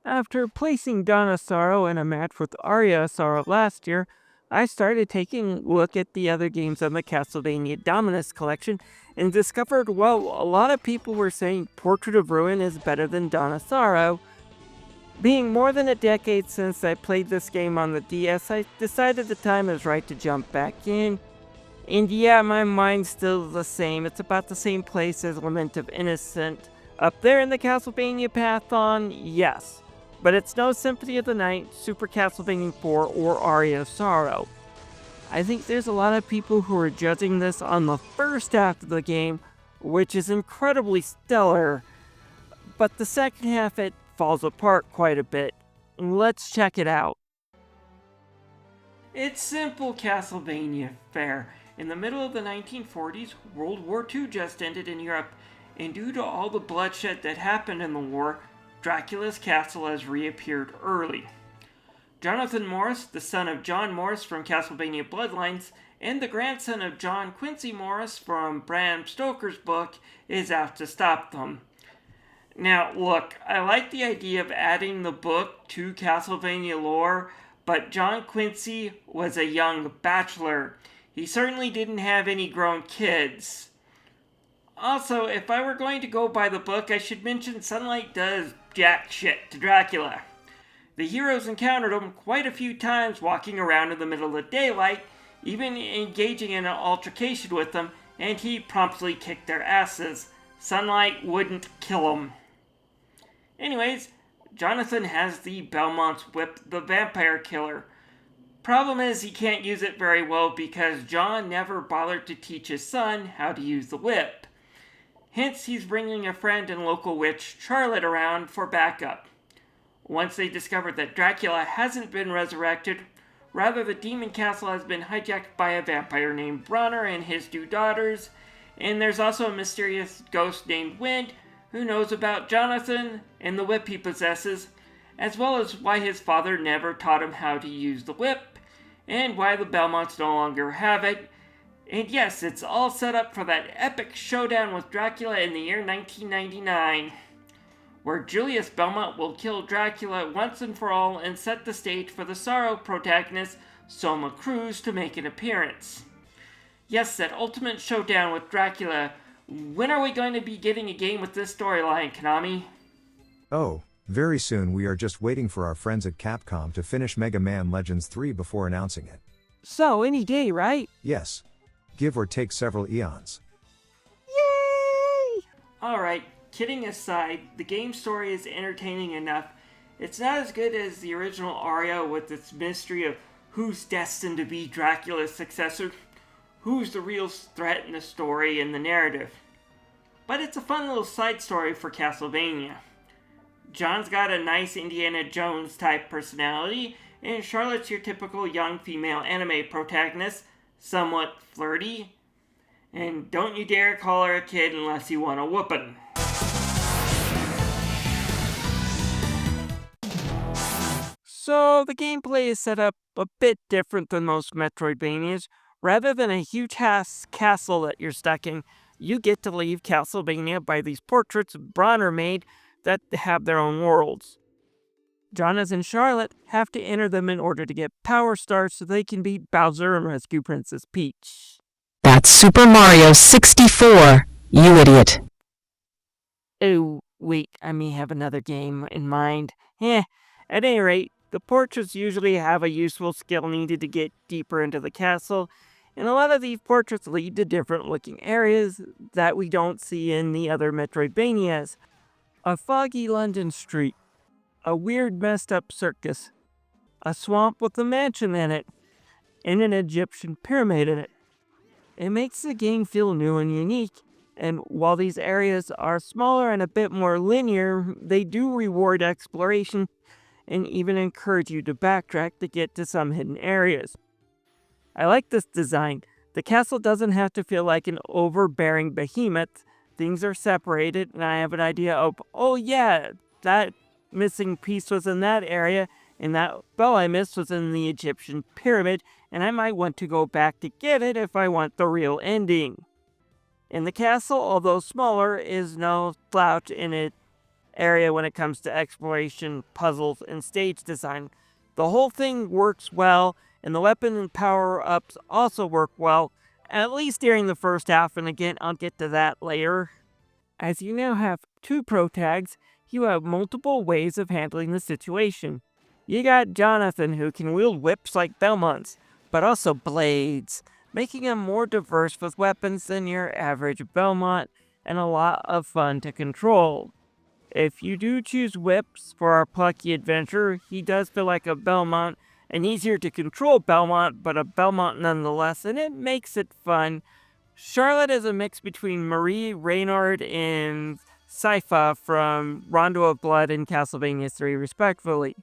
After placing Donna Sorrow in a match with Aria Sorrow last year, I started taking a look at the other games on the Castlevania Dominus Collection and discovered, well, a lot of people were saying Portrait of Ruin is better than Donna Sorrow. Being more than a decade since I played this game on the DS, I decided the time is right to jump back in. And yeah, my mind's still the same. It's about the same place as Lament of Innocent. Up there in the Castlevania Pathon, yes. But it's no Symphony of the Night, Super Castlevania 4, or Aria of Sorrow. I think there's a lot of people who are judging this on the first half of the game, which is incredibly stellar. But the second half, it falls apart quite a bit. Let's check it out. It's simple Castlevania fare. In the middle of the 1940s, World War II just ended in Europe, and due to all the bloodshed that happened in the war, Dracula's castle has reappeared early. Jonathan Morris, the son of John Morris from Castlevania Bloodlines, and the grandson of John Quincy Morris from Bram Stoker's book, is out to stop them. Now, look, I like the idea of adding the book to Castlevania lore, but John Quincy was a young bachelor. He certainly didn't have any grown kids. Also, if I were going to go by the book, I should mention sunlight does jack shit to Dracula. The heroes encountered him quite a few times walking around in the middle of daylight, even engaging in an altercation with them, and he promptly kicked their asses. Sunlight wouldn't kill him. Anyways, Jonathan has the Belmont's whip, the vampire killer. Problem is he can't use it very well because John never bothered to teach his son how to use the whip. Hence, he's bringing a friend and local witch, Charlotte, around for backup. Once they discover that Dracula hasn't been resurrected, rather the demon castle has been hijacked by a vampire named Bronner and his two daughters, and there's also a mysterious ghost named Wind who knows about Jonathan and the whip he possesses, as well as why his father never taught him how to use the whip, and why the Belmonts no longer have it. And yes, it's all set up for that epic showdown with Dracula in the year 1999, where Julius Belmont will kill Dracula once and for all and set the stage for the Sorrow protagonist, Soma Cruz, to make an appearance. Yes, that ultimate showdown with Dracula. When are we going to be getting a game with this storyline, Konami? Oh, very soon. We are just waiting for our friends at Capcom to finish Mega Man Legends 3 before announcing it. So, any day, right? Yes. Give or take several eons. Yay! Alright, kidding aside, the game story is entertaining enough. It's not as good as the original Aria with its mystery of who's destined to be Dracula's successor, who's the real threat in the story and the narrative. But it's a fun little side story for Castlevania. John's got a nice Indiana Jones type personality, and Charlotte's your typical young female anime protagonist, somewhat flirty. And don't you dare call her a kid unless you want a whoopin'. So the gameplay is set up a bit different than most Metroidvanias. Rather than a huge castle that you're stuck in, you get to leave Castlevania by these portraits Bronner made that have their own worlds. Jonas and Charlotte have to enter them in order to get power stars so they can beat Bowser and rescue Princess Peach. That's Super Mario 64, you idiot. Oh, wait, I may have another game in mind. At any rate, the portraits usually have a useful skill needed to get deeper into the castle, and a lot of these portraits lead to different looking areas that we don't see in the other Metroidvanias. A foggy London street, a weird messed up circus, a swamp with a mansion in it, and an Egyptian pyramid in it. It makes the game feel new and unique, and while these areas are smaller and a bit more linear, they do reward exploration and even encourage you to backtrack to get to some hidden areas. I like this design. The castle doesn't have to feel like an overbearing behemoth. Things are separated, and I have an idea of, oh yeah, that missing piece was in that area, and that bell I missed was in the Egyptian pyramid, and I might want to go back to get it if I want the real ending. And the castle, although smaller, is no slouch, and it area when it comes to exploration, puzzles, and stage design. The whole thing works well, and the weapon and power-ups also work well, at least during the first half, and again, I'll get to that later. As you now have 2 protags, you have multiple ways of handling the situation. You got Jonathan, who can wield whips like Belmont's, but also blades, making him more diverse with weapons than your average Belmont, and a lot of fun to control. If you do choose whips for our plucky adventurer, he does feel like a Belmont, an easier to control Belmont, but a Belmont nonetheless, and it makes it fun. Charlotte is a mix between Marie Reynard and Sypha from Rondo of Blood and Castlevania 3 respectively.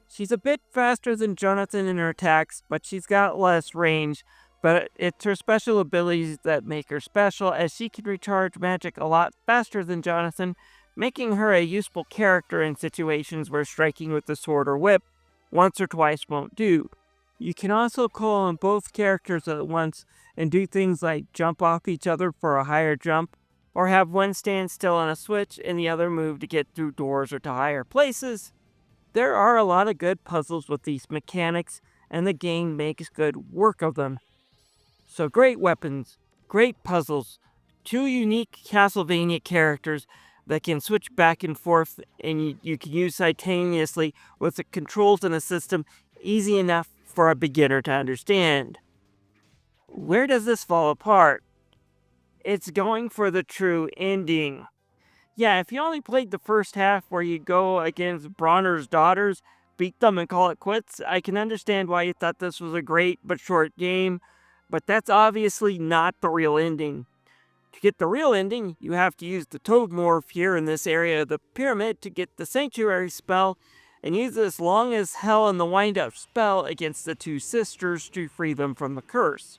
She's a bit faster than Jonathan in her attacks, but she's got less range, but it's her special abilities that make her special, as she can recharge magic a lot faster than Jonathan, making her a useful character in situations where striking with the sword or whip once or twice won't do. You can also call on both characters at once and do things like jump off each other for a higher jump, or have one stand still on a switch and the other move to get through doors or to higher places. There are a lot of good puzzles with these mechanics, and the game makes good work of them. So great weapons, great puzzles, 2 unique Castlevania characters that can switch back and forth and you can use simultaneously with the controls in a system easy enough for a beginner to understand. Where does this fall apart? It's going for the true ending. Yeah, if you only played the first half where you go against Bronner's daughters, beat them and call it quits, I can understand why you thought this was a great but short game, but that's obviously not the real ending. To get the real ending, you have to use the Toad Morph here in this area of the pyramid to get the Sanctuary spell, and use this long as hell in the wind-up spell against the 2 sisters to free them from the curse.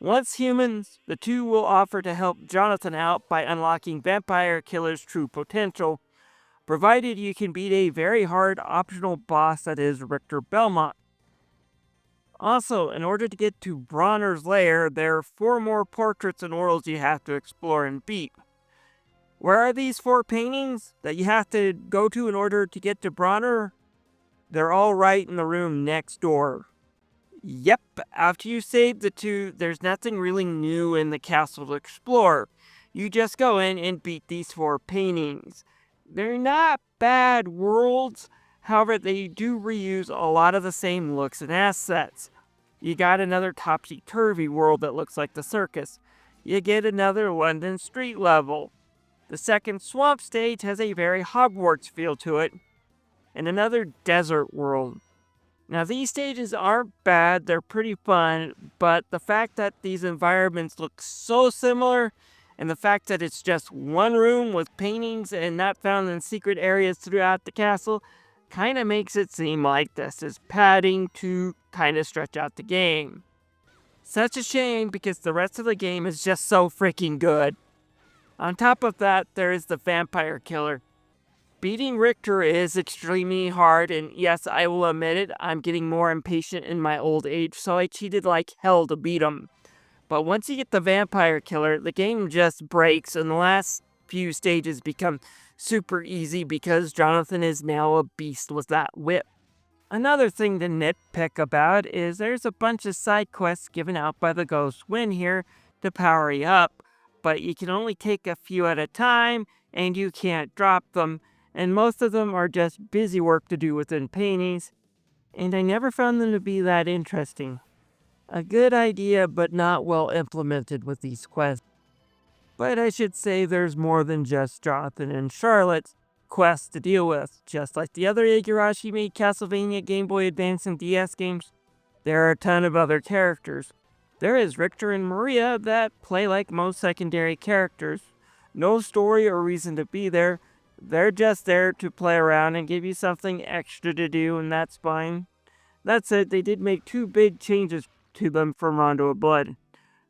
Once humans, the 2 will offer to help Jonathan out by unlocking Vampire Killer's true potential, provided you can beat a very hard optional boss that is Richter Belmont. Also, in order to get to Bronner's lair, there are 4 more portraits and worlds you have to explore and beat. Where are these 4 paintings that you have to go to in order to get to Bronner? They're all right in the room next door. Yep, after you save the 2, there's nothing really new in the castle to explore. You just go in and beat these 4 paintings. They're not bad worlds, however they do reuse a lot of the same looks and assets. You got another topsy-turvy world that looks like the circus. You get another London street level. The second swamp stage has a very Hogwarts feel to it. And another desert world. Now these stages aren't bad, they're pretty fun, but the fact that these environments look so similar, and the fact that it's just one room with paintings and not found in secret areas throughout the castle, kind of makes it seem like this is padding to kind of stretch out the game. Such a shame because the rest of the game is just so freaking good. On top of that, there is the Vampire Killer. Beating Richter is extremely hard, and yes, I will admit it, I'm getting more impatient in my old age, so I cheated like hell to beat him. But once you get the Vampire Killer, the game just breaks, and the last few stages become super easy because Jonathan is now a beast with that whip. Another thing to nitpick about is there's a bunch of side quests given out by the Ghost Wind here to power you up, but you can only take a few at a time, and you can't drop them, and most of them are just busy work to do within paintings, and I never found them to be that interesting. A good idea, but not well implemented with these quests. But I should say there's more than just Jonathan and Charlotte's quests to deal with. Just like the other Igarashi made Castlevania Game Boy Advance and DS games, there are a ton of other characters. There is Richter and Maria that play like most secondary characters. No story or reason to be there. They're just there to play around and give you something extra to do, and that's fine. That said, they did make 2 big changes to them from Rondo of Blood.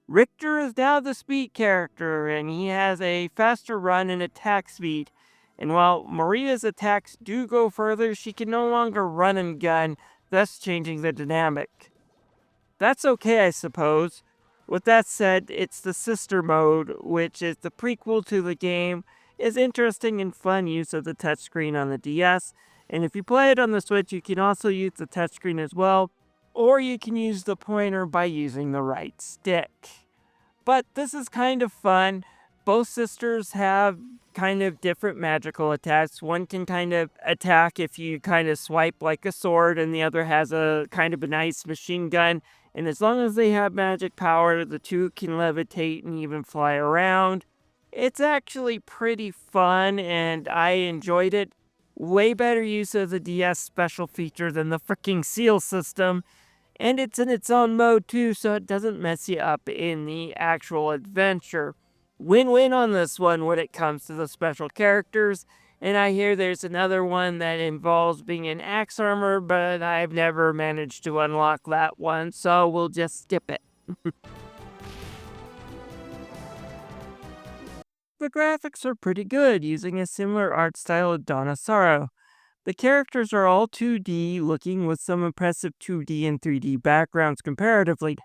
Richter is now the speed character, and he has a faster run and attack speed. And while Maria's attacks do go further, she can no longer run and gun, thus changing the dynamic. That's okay, I suppose. With that said, it's the sister mode, which is the prequel to the game, is interesting and fun use of the touchscreen on the DS. And if you play it on the Switch, you can also use the touchscreen as well, or you can use the pointer by using the right stick. But this is kind of fun. Both sisters have kind of different magical attacks. One can kind of attack if you kind of swipe like a sword, and the other has a kind of a nice machine gun. And as long as they have magic power, the two can levitate and even fly around. It's actually pretty fun, and I enjoyed it. Way better use of the DS special feature than the freaking seal system. And it's in its own mode too, so it doesn't mess you up in the actual adventure. Win-win on this one when it comes to the special characters. And I hear there's another one that involves being an axe armor, but I've never managed to unlock that one, so we'll just skip it. The graphics are pretty good, using a similar art style to Dawn of Sorrow. The characters are all 2D looking with some impressive 2D and 3D backgrounds comparatively.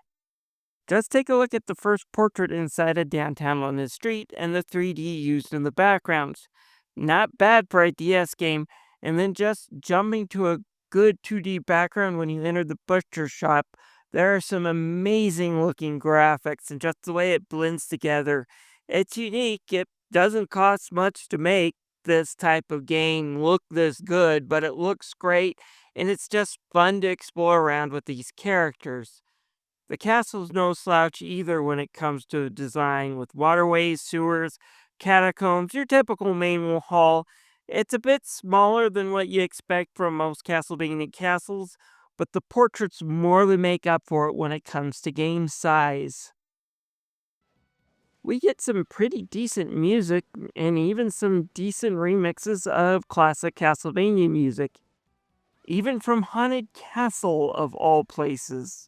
Just take a look at the first portrait inside a downtown London street and the 3D used in the backgrounds. Not bad for a DS game, and then just jumping to a good 2D background when you enter the butcher shop. There are some amazing looking graphics and just the way it blends together. It's unique. It doesn't cost much to make this type of game look this good, but it looks great, and it's just fun to explore around with these characters. The castle's no slouch either when it comes to design, with waterways, sewers, catacombs, your typical main hall. It's a bit smaller than what you expect from most Castlevania castles, but the portraits more than make up for it when it comes to game size. We get some pretty decent music and even some decent remixes of classic Castlevania music, even from Haunted Castle of all places.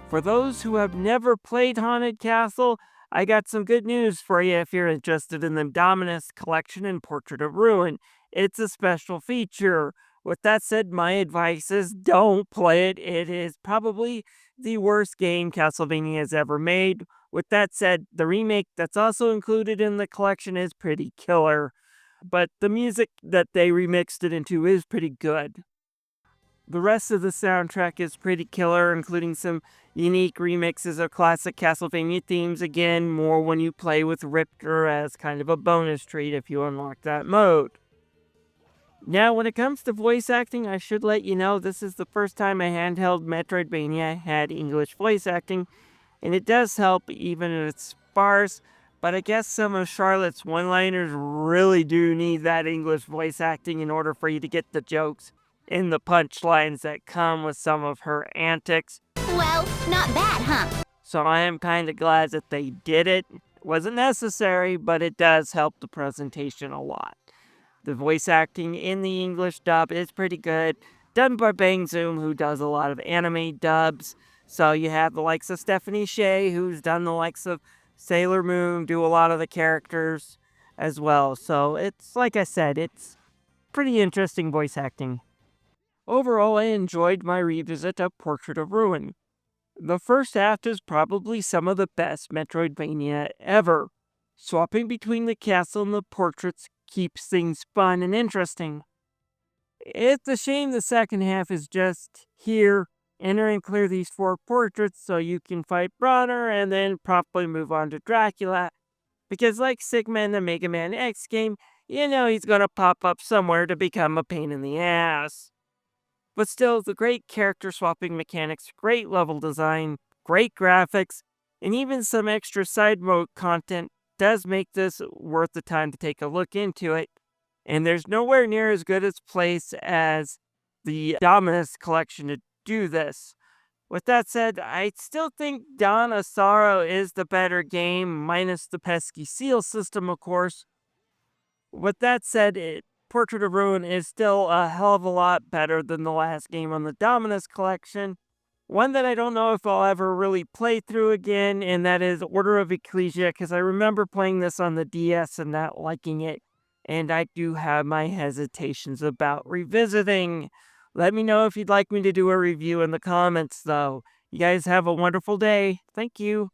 For those who have never played Haunted Castle, I got some good news for you if you're interested in the Dominus Collection and Portrait of Ruin. It's a special feature. With that said, my advice is don't play it. It is probably the worst game Castlevania has ever made. With that said, the remake that's also included in the collection is pretty killer. But the music that they remixed it into is pretty good. The rest of the soundtrack is pretty killer, including some unique remixes of classic Castlevania themes. Again, more when you play with Richter as kind of a bonus treat if you unlock that mode. Now, when it comes to voice acting, I should let you know this is the first time a handheld Metroidvania had English voice acting, and it does help even if it's sparse, but I guess some of Charlotte's one-liners really do need that English voice acting in order for you to get the jokes and the punchlines that come with some of her antics. Well, not bad, huh? So I am kind of glad that they did it. It wasn't necessary, but it does help the presentation a lot. The voice acting in the English dub is pretty good, done by Bang Zoom, who does a lot of anime dubs. So you have the likes of Stephanie Shea, who's done the likes of Sailor Moon, do a lot of the characters as well. So it's, like I said, it's pretty interesting voice acting. Overall, I enjoyed my revisit of Portrait of Ruin. The first act is probably some of the best Metroidvania ever. Swapping between the castle and the portraits keeps things fun and interesting. It's a shame the second half is just here, enter and clear these 4 portraits so you can fight Bronner and then promptly move on to Dracula. Because like Sigma in the Mega Man X game, you know he's gonna pop up somewhere to become a pain in the ass. But still, the great character swapping mechanics, great level design, great graphics, and even some extra side mode content does make this worth the time to take a look into it. And there's nowhere near as good a place as the Dominus Collection to do this. With that said, I still think Dawn of Sorrow is the better game, minus the pesky seal system, of course. With that said, Portrait of Ruin is still a hell of a lot better than the last game on the Dominus Collection. One that I don't know if I'll ever really play through again, and that is Order of Ecclesia, because I remember playing this on the DS and not liking it, and I do have my hesitations about revisiting. Let me know if you'd like me to do a review in the comments, though. You guys have a wonderful day. Thank you.